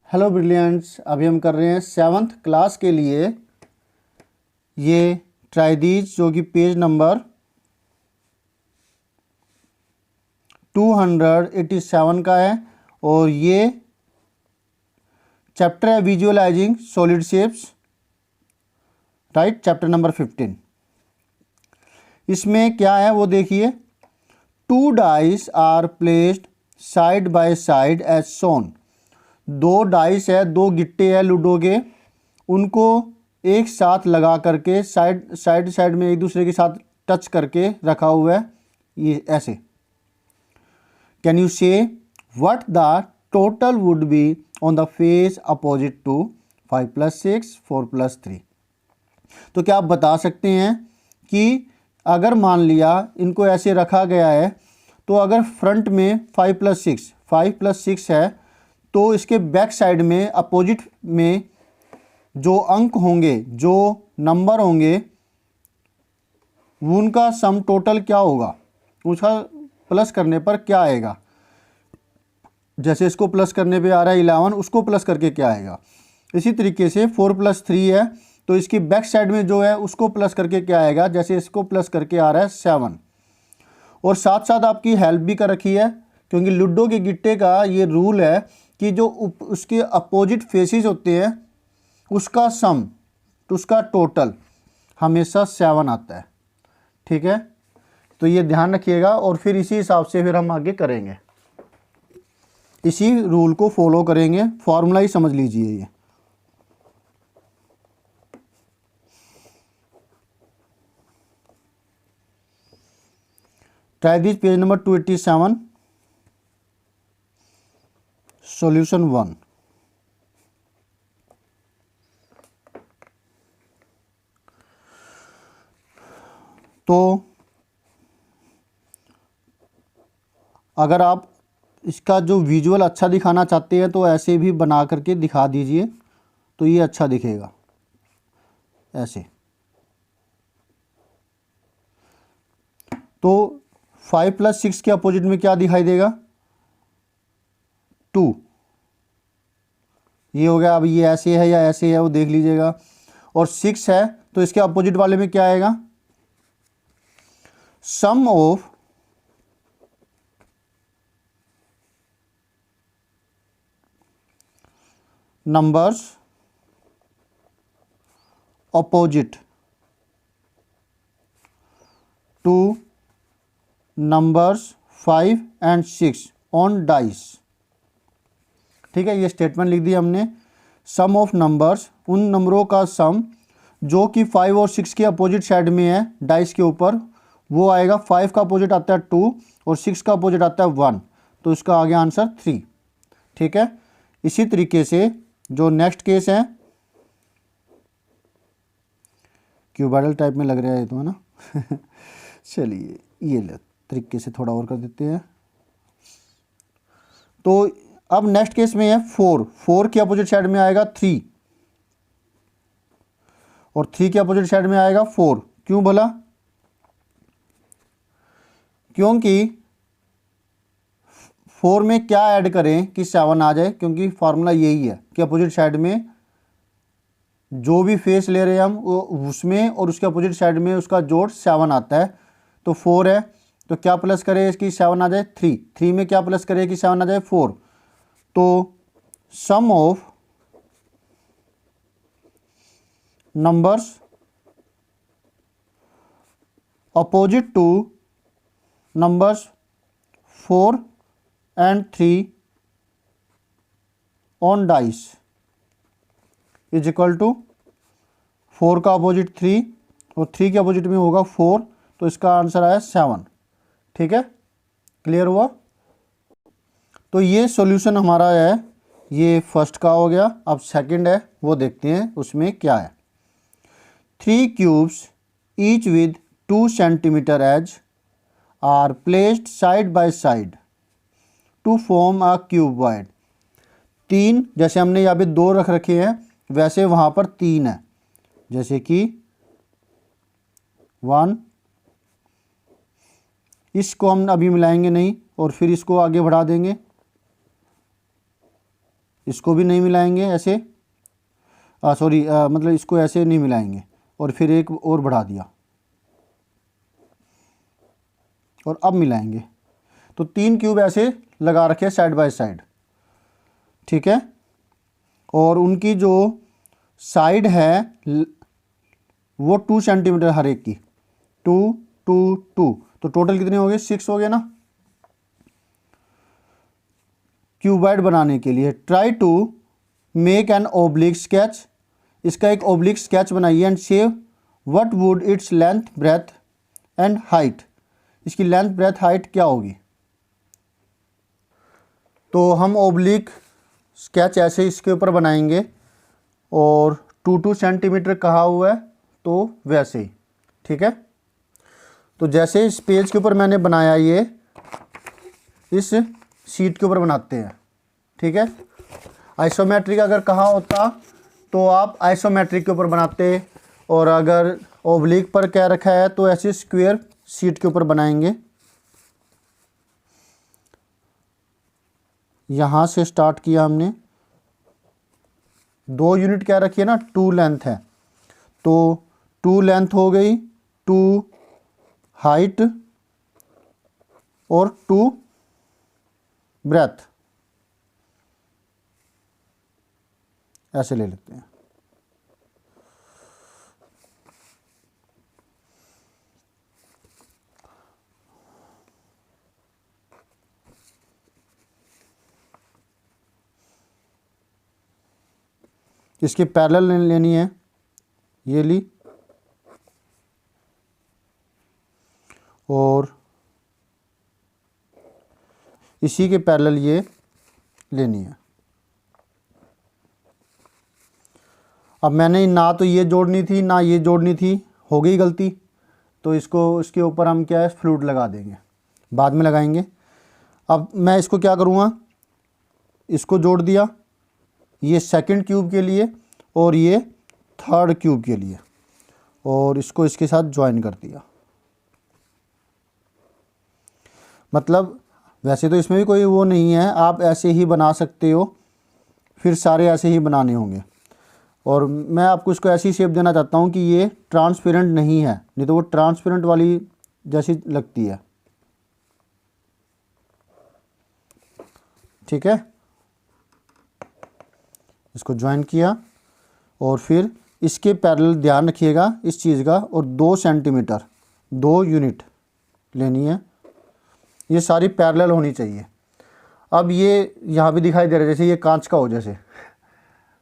Hello brilliants, अभी हम कर रहे हैं 7th क्लास के लिए ये ट्राइदीज जो कि पेज नंबर 287 का है और ये चैप्टर है visualising solid shapes, right. Chapter number 15। इसमें क्या है वो देखिए। 2 dice are placed side by side as shown. 2 dice है, 2 गिट्टे हैं लूडो के, उनको एक साथ लगा करके साइड में एक दूसरे के साथ टच करके रखा हुआ है, ये ऐसे। Can you say what the total would be on the face opposite to 5 + 6 4 + 3। तो क्या आप बता सकते हैं कि अगर मान लिया इनको ऐसे रखा गया है तो अगर फ्रंट में 5 + 6 है तो इसके बैक साइड में अपोजिट में जो अंक होंगे, जो नंबर होंगे, उनका सम टोटल क्या होगा, उसका प्लस करने पर क्या आएगा। जैसे इसको प्लस करने पे आ रहा है 11, उसको प्लस करके क्या आएगा। इसी तरीके से 4 + 3 है तो इसकी बैक साइड में जो है उसको प्लस करके क्या आएगा, जैसे इसको प्लस करके आ रहा है 7। और साथ साथ आपकी हेल्प भी कर रखी है, क्योंकि लूडो के गिट्टे का ये रूल है कि जो उसके अपोजिट फेसेस होते हैं उसका सम, उसका टोटल हमेशा 7 आता है। ठीक है, तो ये ध्यान रखिएगा और फिर इसी हिसाब से फिर हम आगे करेंगे, इसी रूल को फॉलो करेंगे। फॉर्मूला ही समझ लीजिए ये। Try this page number 287, solution 1। तो अगर आप इसका जो विजुअल अच्छा दिखाना चाहते हैं तो ऐसे भी बना करके दिखा दीजिए, तो ये अच्छा दिखेगा ऐसे। तो 5 + 6 के अपोजिट में क्या दिखाई देगा, 2। ये हो गया। अब ये ऐसे है या ऐसे है वो देख लीजिएगा। और 6 है तो इसके अपोजिट वाले में क्या आएगा, sum of numbers opposite to numbers 5 and 6 on dice। ठीक है, ये स्टेटमेंट लिख दी हमने। सम ऑफ नंबर्स, उन नंबरों का सम जो कि 5 और 6 के अपोजिट साइड में है डाइस के ऊपर, वो आएगा। 5 का अपोजिट आता है 2 और 6 का अपोजिट आता है 1, तो इसका आ गया आंसर 3। ठीक है, इसी तरीके से जो नेक्स्ट केस है, क्यूबाइडल टाइप में लग रहा है तो, है ना। चलिए ये ले तरीके से थोड़ा और कर देते हैं। तो अब नेक्स्ट केस में है 4 के अपोजिट साइड में आएगा 3 और 3 के अपोजिट साइड में आएगा 4। क्यों बोला, क्योंकि 4 में क्या ऐड करें कि 7 आ जाए, क्योंकि फार्मूला यही है कि अपोजिट साइड में जो भी फेस ले रहे हैं हम वो उसमें और उसके अपोजिट साइड में उसका जोड़ 7 आता है। तो 4 है तो क्या प्लस करे इसकी 7 आ जाए, 3 में क्या प्लस करे कि 7 आ जाए, 4। तो sum of numbers opposite to numbers 4 and 3 on dice is equal to 4 का अपोजिट 3 और 3 के अपोजिट में होगा 4, तो इसका आंसर आया 7। ठीक है, क्लियर हुआ। तो ये सॉल्यूशन हमारा है, ये फर्स्ट का हो गया। अब सेकंड है, वो देखते हैं उसमें क्या है। 3 cubes each with 2 centimetre edge are placed side by side to form a cuboid. 3, जैसे हमने यहाँ पे 2 रख रखे हैं वैसे वहाँ पर 3 है, जैसे कि 1, इसको हम अभी मिलाएंगे नहीं और फिर इसको आगे बढ़ा देंगे इसको भी नहीं मिलाएंगे ऐसे, सॉरी मतलब इसको ऐसे नहीं मिलाएंगे, और फिर एक और बढ़ा दिया और अब मिलाएंगे। तो 3 क्यूब ऐसे लगा रखे साइड बाय साइड, ठीक है। और उनकी जो साइड है वो 2 सेंटीमीटर हर एक की, 2 2 2, तो टोटल कितने हो गए, 6 हो गए ना। क्यूबॉइड बनाने के लिए try to make an oblique sketch, इसका एक ओब्लिक स्केच बनाइए and show what would its length breadth and height, इसकी लेंथ ब्रेथ हाइट क्या होगी। तो हम ओब्लिक स्केच ऐसे इसके ऊपर बनाएंगे और 2 सेंटीमीटर कहा हुआ है तो वैसे ही, ठीक है। तो जैसे इस पेज के ऊपर मैंने बनाया, ये इस शीट के ऊपर बनाते हैं, ठीक है। आइसोमेट्रिक अगर कहा होता तो आप आइसोमेट्रिक के ऊपर बनाते, और अगर ओब्लिक पर क्या रखा है तो ऐसे स्क्वायर शीट के ऊपर बनाएंगे। यहाँ से स्टार्ट किया हमने, 2 यूनिट क्या रखी है ना, 2 लेंथ है, तो 2 लेंथ हो गई, 2 हाइट और 2 ब्रेथ, ऐसे ले लेते हैं। इसकी पैरेलल लेनी है, ये ली, और इसी के पैरेलल ये लेनी है। अब मैंने ना तो ये जोड़नी थी ना ये जोड़नी थी, हो गई गलती, तो इसके ऊपर हम क्या है, फ्लूइड लगा देंगे, बाद में लगाएंगे। अब मैं इसको क्या करूँगा, इसको जोड़ दिया, ये सेकंड क्यूब के लिए और ये थर्ड क्यूब के लिए, और इसको इसके साथ ज्वाइन कर दिया। मतलब वैसे तो इसमें भी कोई वो नहीं है, आप ऐसे ही बना सकते हो, फिर सारे ऐसे ही बनाने होंगे। और मैं आपको इसको ऐसी शेप देना चाहता हूँ कि ये ट्रांसपेरेंट नहीं है, नहीं तो वो ट्रांसपेरेंट वाली जैसी लगती है, ठीक है। इसको ज्वाइन किया और फिर इसके पैरेलल ध्यान रखिएगा इस चीज़ का, और 2 सेंटीमीटर 2 यूनिट लेनी है, ये सारी पैरेलल होनी चाहिए। अब ये यहाँ भी दिखाई दे रहा है जैसे ये कांच का हो जैसे,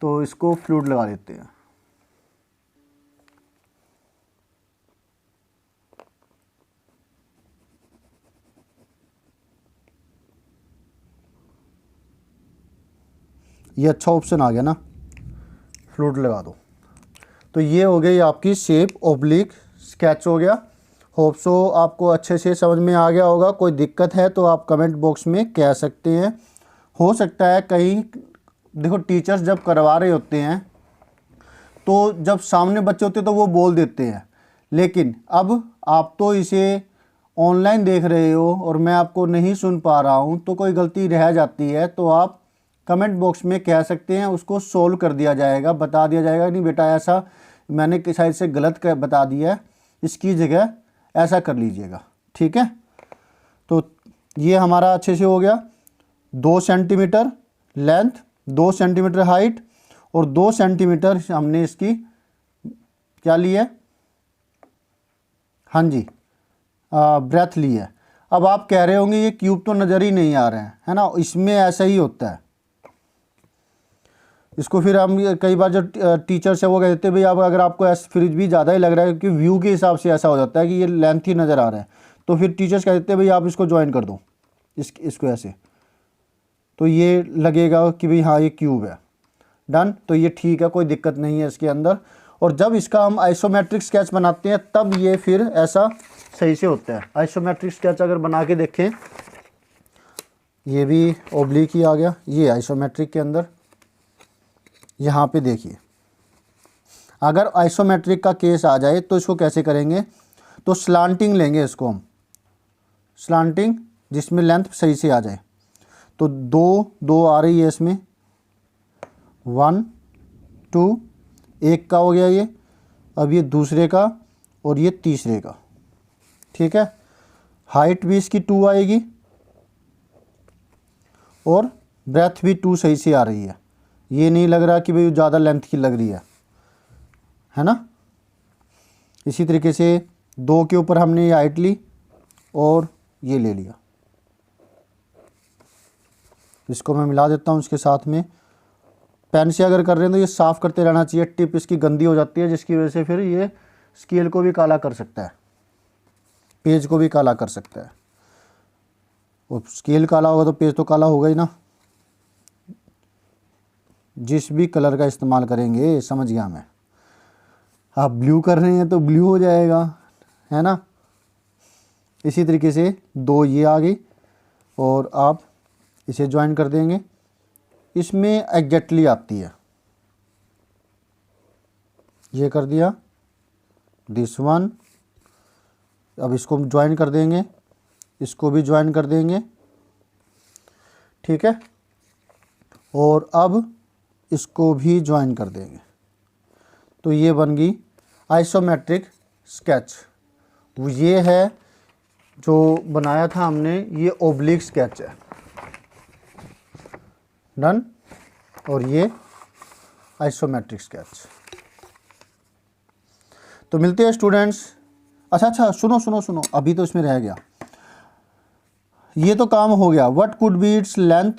तो इसको फ्लूइड लगा देते हैं। ये अच्छा ऑप्शन आ गया ना, फ्लूइड लगा दो। तो ये हो गई आपकी शेप, ओब्लिक स्केच हो गया। होप सो आपको अच्छे से समझ में आ गया होगा। कोई दिक्कत है तो आप कमेंट बॉक्स में कह सकते हैं। हो सकता है कहीं, देखो टीचर्स जब करवा रहे होते हैं तो जब सामने बच्चे होते हैं तो वो बोल देते हैं, लेकिन अब आप तो इसे ऑनलाइन देख रहे हो और मैं आपको नहीं सुन पा रहा हूँ, तो कोई गलती रह जाती है तो आप कमेंट बॉक्स में कह सकते हैं, उसको सोल्व कर दिया जाएगा, बता दिया जाएगा नहीं बेटा ऐसा मैंने किस साइड से गलत बता दिया है, इसकी जगह ऐसा कर लीजिएगा, ठीक है। तो ये हमारा अच्छे से हो गया, 2 सेंटीमीटर लेंथ, 2 सेंटीमीटर हाइट और 2 सेंटीमीटर हमने इसकी क्या ली है, हाँ जी ब्रेथ ली है। अब आप कह रहे होंगे ये क्यूब तो नज़र ही नहीं आ रहे हैं, है ना, इसमें ऐसा ही होता है। इसको फिर हम कई बार जो टीचर्स है वो कह देते हैं भाई आप अगर आपको ऐसा फ्रिज भी ज़्यादा ही लग रहा है क्योंकि व्यू के हिसाब से ऐसा हो जाता है कि ये लेंथ ही नज़र आ रहा है, तो फिर टीचर्स कह देते हैं भाई आप इसको ज्वाइन कर दो इसको ऐसे, तो ये लगेगा कि भाई हाँ ये क्यूब है, डन। तो ये ठीक है, कोई दिक्कत नहीं है इसके अंदर। और जब इसका हम आइसोमेट्रिक स्केच बनाते हैं तब ये फिर ऐसा सही से होता है। आइसोमेट्रिक स्केच अगर बना के देखें, ये भी ओब्लिक ही आ गया, ये आइसोमेट्रिक के अंदर यहाँ पे देखिए। अगर आइसोमेट्रिक का केस आ जाए तो इसको कैसे करेंगे, तो स्लांटिंग लेंगे इसको हम, स्लांटिंग जिसमें लेंथ सही से आ जाए। तो 2 2 आ रही है इसमें, 1 2, एक का हो गया ये, अब ये दूसरे का और ये तीसरे का। ठीक है, हाइट भी इसकी 2 आएगी और ब्रेथ भी 2 सही से आ रही है। ये नहीं लग रहा कि भाई ज़्यादा लेंथ की लग रही है ना। इसी तरीके से 2 के ऊपर हमने ये हाइट ली और ये ले लिया। इसको मैं मिला देता हूँ इसके साथ में। पेन से अगर कर रहे हैं तो ये साफ़ करते रहना चाहिए, टिप इसकी गंदी हो जाती है जिसकी वजह से फिर ये स्केल को भी काला कर सकता है, पेज को भी काला कर सकता है। और स्केल काला होगा तो पेज तो काला होगा ही ना। जिस भी कलर का इस्तेमाल करेंगे, समझ गया मैं। आप ब्लू कर रहे हैं तो ब्लू हो जाएगा, है ना। इसी तरीके से 2 ये आ गई और आप इसे ज्वाइन कर देंगे। इसमें एग्जैक्टली आती है, ये कर दिया, दिस वन। अब इसको ज्वाइन कर देंगे, इसको भी ज्वाइन कर देंगे। ठीक है, और अब इसको भी ज्वाइन कर देंगे। तो ये बन गई आइसोमेट्रिक स्केच। ये है जो बनाया था हमने, ये ओब्लिक स्केच है। डन। और ये आइसोमेट्रिक स्केच। तो मिलते हैं स्टूडेंट्स। अच्छा, सुनो, अभी तो इसमें रह गया। ये तो काम हो गया। What could be its length,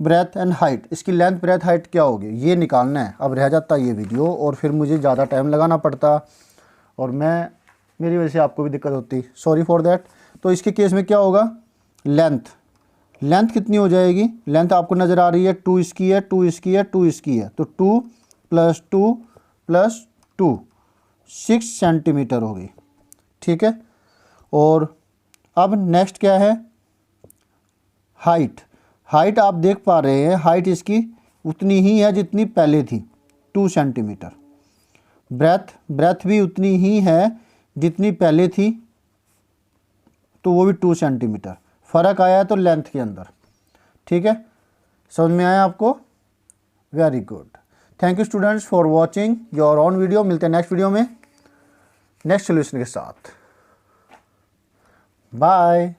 breadth and height. इसकी लेंथ, ब्रेथ, हाइट क्या होगी ये निकालना है। अब रह जाता ये वीडियो और फिर मुझे ज़्यादा टाइम लगाना पड़ता और मेरी वजह से आपको भी दिक्कत होती, सॉरी फॉर दैट। तो इसके केस में क्या होगा, लेंथ कितनी हो जाएगी। लेंथ आपको नज़र आ रही है, 2 इसकी है, 2 इसकी है, 2 इसकी है, तो 2 + 2 + 2 6 सेंटीमीटर होगी। ठीक है, और अब नेक्स्ट क्या है, हाइट आप देख पा रहे हैं, हाइट इसकी उतनी ही है जितनी पहले थी, 2 सेंटीमीटर। ब्रेथ भी उतनी ही है जितनी पहले थी, तो वो भी 2 सेंटीमीटर। फ़र्क आया तो लेंथ के अंदर। ठीक है, समझ में आया आपको। Very good, thank you students for watching your on video. मिलते हैं नेक्स्ट वीडियो में नेक्स्ट सोल्यूशन के साथ। बाय।